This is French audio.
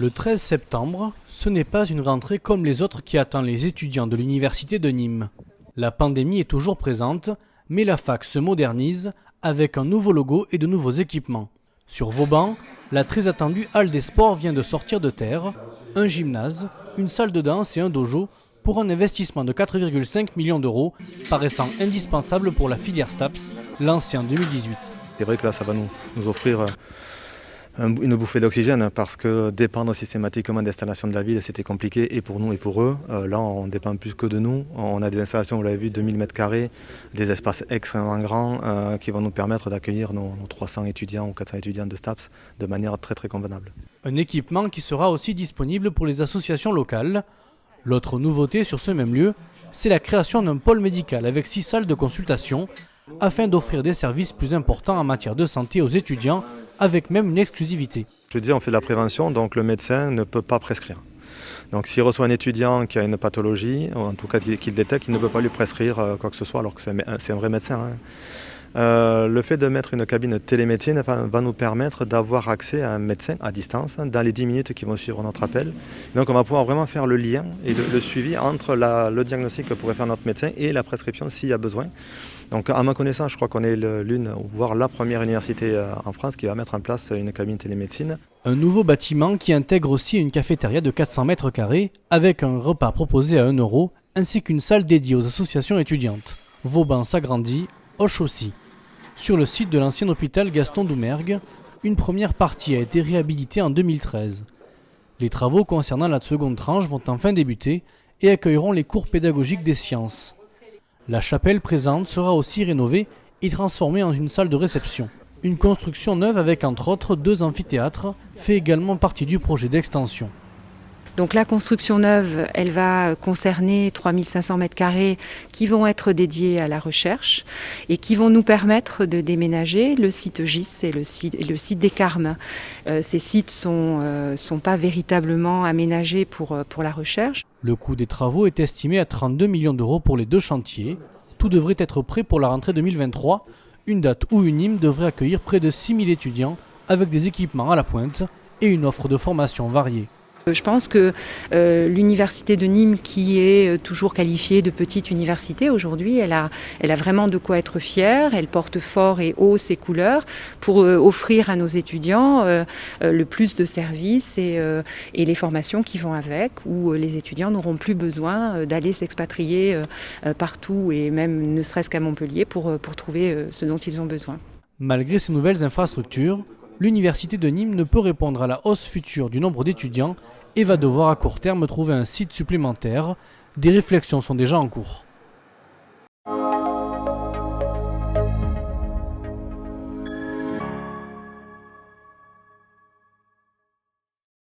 Le 13 septembre, ce n'est pas une rentrée comme les autres qui attend les étudiants de l'université de Nîmes. La pandémie est toujours présente, mais la fac se modernise avec un nouveau logo et de nouveaux équipements. Sur Vauban, la très attendue halle des sports vient de sortir de terre, un gymnase, une salle de danse et un dojo pour un investissement de 4,5 millions d'euros, paraissant indispensable pour la filière STAPS, lancée en 2018. C'est vrai que là, ça va nous offrir une bouffée d'oxygène parce que dépendre systématiquement d'installations de la ville, c'était compliqué et pour nous et pour eux. Là, on dépend plus que de nous. On a des installations, vous l'avez vu, 2000 m², des espaces extrêmement grands qui vont nous permettre d'accueillir nos 300 étudiants ou 400 étudiants de STAPS de manière très très convenable. Un équipement qui sera aussi disponible pour les associations locales. L'autre nouveauté sur ce même lieu, c'est la création d'un pôle médical avec 6 salles de consultation afin d'offrir des services plus importants en matière de santé aux étudiants, avec même une exclusivité. Je disais, on fait de la prévention, donc le médecin ne peut pas prescrire. Donc s'il reçoit un étudiant qui a une pathologie, ou en tout cas qu'il détecte, il ne peut pas lui prescrire quoi que ce soit, alors que c'est un vrai médecin. Le fait de mettre une cabine télémédecine va nous permettre d'avoir accès à un médecin à distance dans les 10 minutes qui vont suivre notre appel. Donc on va pouvoir vraiment faire le lien et le suivi entre le diagnostic que pourrait faire notre médecin et la prescription s'il y a besoin. Donc à ma connaissance, je crois qu'on est l'une, voire la première université en France qui va mettre en place une cabine télémédecine. Un nouveau bâtiment qui intègre aussi une cafétéria de 400 m² avec un repas proposé à 1 € ainsi qu'une salle dédiée aux associations étudiantes. Vauban s'agrandit, Auch aussi. Sur le site de l'ancien hôpital Gaston Doumergue, une première partie a été réhabilitée en 2013. Les travaux concernant la seconde tranche vont enfin débuter et accueilleront les cours pédagogiques des sciences. La chapelle présente sera aussi rénovée et transformée en une salle de réception. Une construction neuve avec entre autres 2 amphithéâtres fait également partie du projet d'extension. Donc la construction neuve, elle va concerner 3500 m² qui vont être dédiés à la recherche et qui vont nous permettre de déménager le site GIS et le site des Carmes. Ces sites sont pas véritablement aménagés pour la recherche. Le coût des travaux est estimé à 32 millions d'euros pour les 2 chantiers. Tout devrait être prêt pour la rentrée 2023, une date où Nîmes devrait accueillir près de 6000 étudiants avec des équipements à la pointe et une offre de formation variée. Je pense que l'université de Nîmes, qui est toujours qualifiée de petite université aujourd'hui, elle a vraiment de quoi être fière. Elle porte fort et haut ses couleurs pour offrir à nos étudiants le plus de services et les formations qui vont avec, où les étudiants n'auront plus besoin d'aller s'expatrier partout et même ne serait-ce qu'à Montpellier pour trouver ce dont ils ont besoin. Malgré ces nouvelles infrastructures, l'université de Nîmes ne peut répondre à la hausse future du nombre d'étudiants et va devoir à court terme trouver un site supplémentaire. Des réflexions sont déjà en cours.